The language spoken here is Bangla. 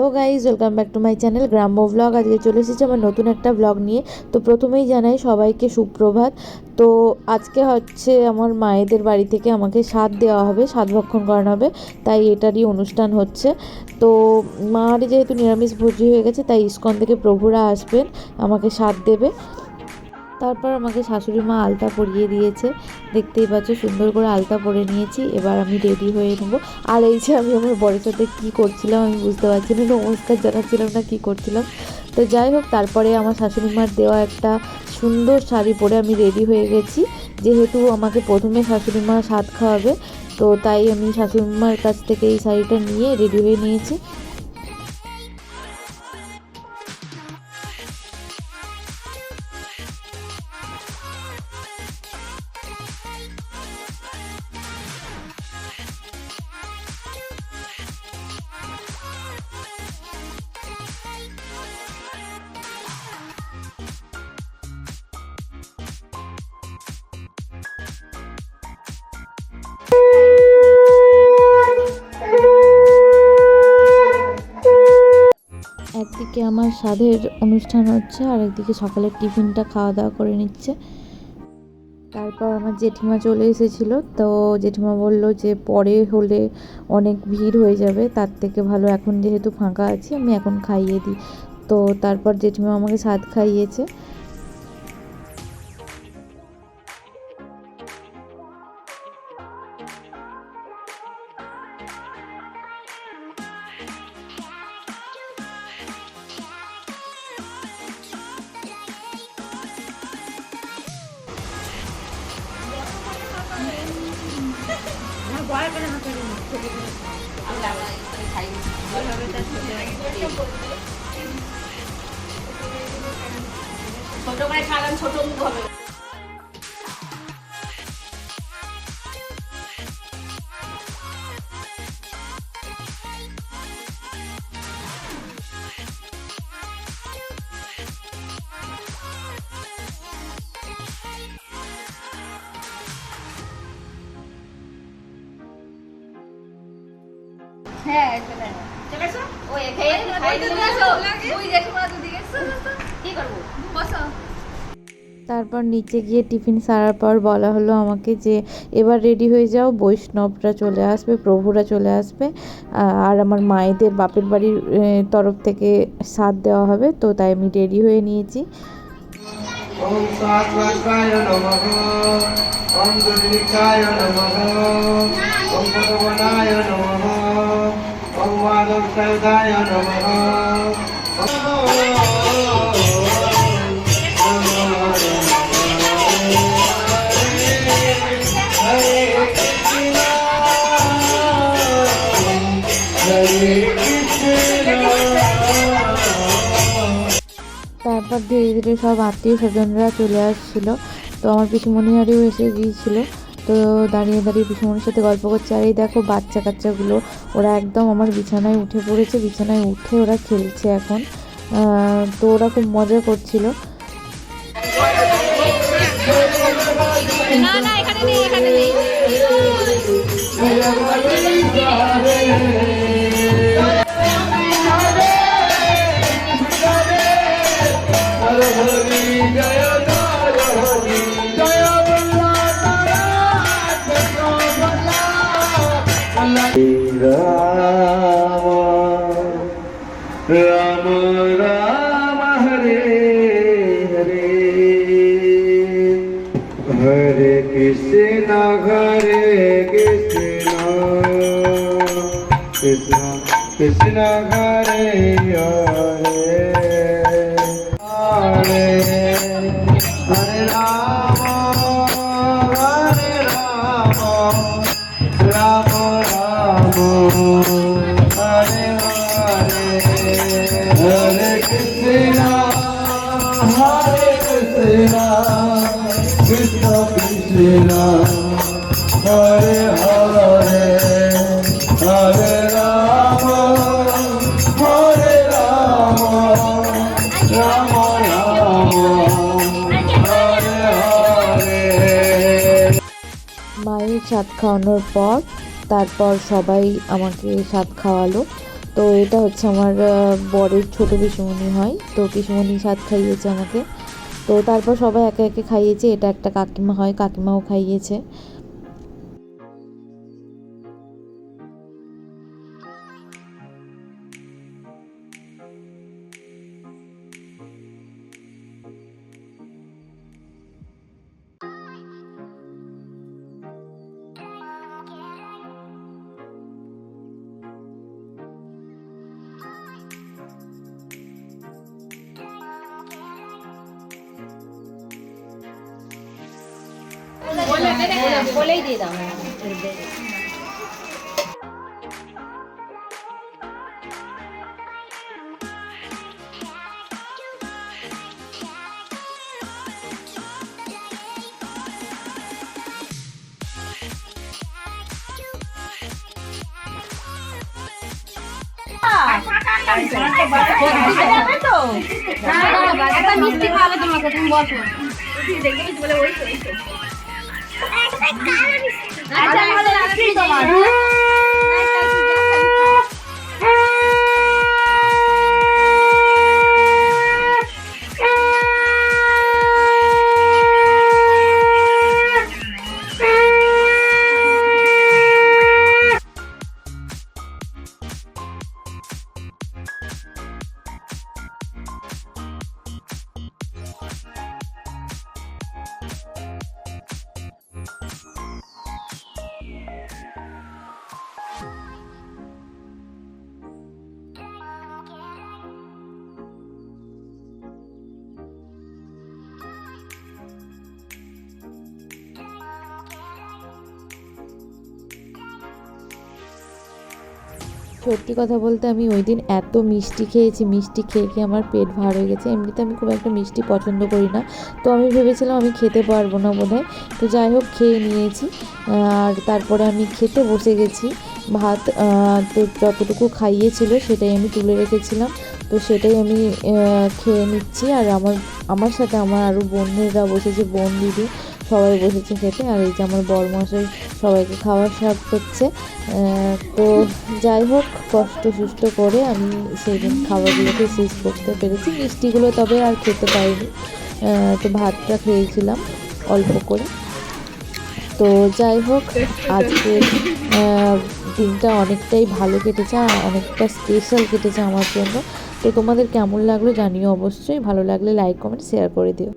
Hello guys, welcome back to my channel গ্রাম্য ব্লগ। আজকে চলে এসেছি আমার নতুন একটা ব্লগ নিয়ে। তো প্রথমেই জানাই সবাইকে সুপ্রভাত। তো আজকে হচ্ছে আমার মায়েদের বাড়ি থেকে আমাকে সাধ দেওয়া হবে, সাধ ভক্ষণ করানো হবে, তাই এটারই অনুষ্ঠান হচ্ছে। তো মার যেহেতু নিরামিষ ভোজি হয়ে গেছে, তাই ইস্কন থেকে প্রভুরা আসবেন, আমাকে সাধ দেবে। তারপর আমাকে শাশুড়ি মা আলতা পরিয়ে দিয়েছে, দেখতেই পাচ্ছ সুন্দর করে আলতা পরে নিয়েছি। এবার আমি রেডি হয়ে নেবো। আর এই যে আমি আমার বরের সাথে কী করছিলাম আমি বুঝতে পারছি না, নমস্কার জানাচ্ছিলাম না কী করছিলাম। তো যাই হোক, তারপরে আমার শাশুড়ি মার দেওয়া একটা সুন্দর শাড়ি পরে আমি রেডি হয়ে গেছি। যেহেতু আমাকে প্রথমে শাশুড়ি মা সাধ খাওয়াবে, তো তাই আমি শাশুড়ি মার কাছ থেকে এই শাড়িটা নিয়ে রেডি হয়ে নিয়েছি। একদিকে আমার সাধের অনুষ্ঠান হচ্ছে, আর একদিকে সকালের টিফিনটা খাওয়া দাওয়া করে নিচ্ছে। তারপর আমার জেঠিমা চলে এসেছিলো। তো জেঠিমা বলল যে পরে হলে অনেক ভিড় হয়ে যাবে, তার থেকে ভালো এখন যেহেতু ফাঁকা আছি আমি এখন খাইয়ে দিই। তো তারপর জেঠিমা আমাকে সাধ খাইয়েছে। ছোট করে খাওয়ালাম, ছোট মুখ হবে। হ্যাঁ চলে এসো। ওই খেয়ে ওই জেঠুমা দুদিকে কি করবো, বসো। তারপর নিচে গিয়ে টিফিন সারার পর বলা হলো আমাকে যে এবার রেডি হয়ে যাও, বৈষ্ণবরা চলে আসবে, প্রভুরা চলে আসবে, আর আমার মায়েদের বাপের বাড়ির তরফ থেকে সাধ দেওয়া হবে। তো তাই আমি রেডি হয়ে নিয়েছি। ওম সাত্বায় নমঃ, ওম দুর্নিকায় নমঃ, ওম ভগবানায় নমঃ, ওম মাধবসায় নমঃ। তারপর ধীরে ধীরে সব আত্মীয় স্বজনরা চলে আসছিল। তো আমার পিসুমণিহারিও এসে গিয়েছিল। তো দাঁড়িয়ে দাঁড়িয়ে পিসুমণির সাথে গল্প করছে। আর এই দেখো বাচ্চা কাচ্চাগুলো, ওরা একদম আমার বিছানায় উঠে পড়েছে, বিছানায় উঠে ওরা খেলছে এখন। তো ওরা খুব মজা করছিল। না না, এখানে নেই, এখানে নেই। राम राम हरे हरे, हरे कृष्ण कृष्ण कृष्ण हरे हरे, हरे हरे राम राम राम हरे हरे, हरे कृष्ण कृष्ण कृष्ण हरे हरे, हरे राम राम राम हरे हरे। মায়ের সাধ খাওয়ানোর পর তারপর সবাই আমাকে সাধ খাওয়ালো। তো এটা হচ্ছে আমার বরের ছোট পিসুমণি হয়, তো পিসুমণি সাত খাইয়েছে আমাকে। তো তারপর সবাই একে একে খাইয়েছে, এটা একটা কাকিমা হয়, কাকিমাও খাইয়েছে। বলেই দিয়ে দাও। একটা মিষ্টি খাওয়াবে তোমাকে, তুমি বসো। দেখে বলে ওই তো আচ্ছা বলে রাখছি তোমার। সত্যি কথা বলতে আমি ওই দিন এত মিষ্টি খেয়েছি, মিষ্টি খেয়ে খেয়ে আমার পেট ভার হয়ে গেছে। এমনিতে আমি খুব একটা মিষ্টি পছন্দ করি না, তো আমি ভেবেছিলাম আমি খেতে পারবো না বোধহয়, তো যাই হোক খেয়ে নিয়েছি। আর তারপরে আমি খেতে বসে গেছি। ভাত তো যতটুকু খাইয়েছিল সেটাই আমি তুলে রেখেছিলাম, তো সেটাই আমি খেয়ে নিচ্ছি। আর আমার সাথে আমার আরও বোনেরা বসেছে, বোন দিদি সবাই বসেছে খেতে। আর এই যে আমার বরমশাই সবাইকে খাওয়ার সার্ভ করছে। তো যাই হোক কষ্ট সুষ্ট করে আমি সেই দিন খাবারগুলোকে শেষ করতে পেরেছি, মিষ্টিগুলো তবে আর খেতে পারিনি। তো ভাতটা খেয়েছিলাম অল্প করে। তো যাই হোক আজকের দিনটা অনেকটাই ভালো কেটেছে, আর অনেকটা স্পেশাল কেটেছে আমার জন্য। তো তোমাদের কেমন লাগলো জানিও অবশ্যই, ভালো লাগলে লাইক কমেন্ট শেয়ার করে দিও।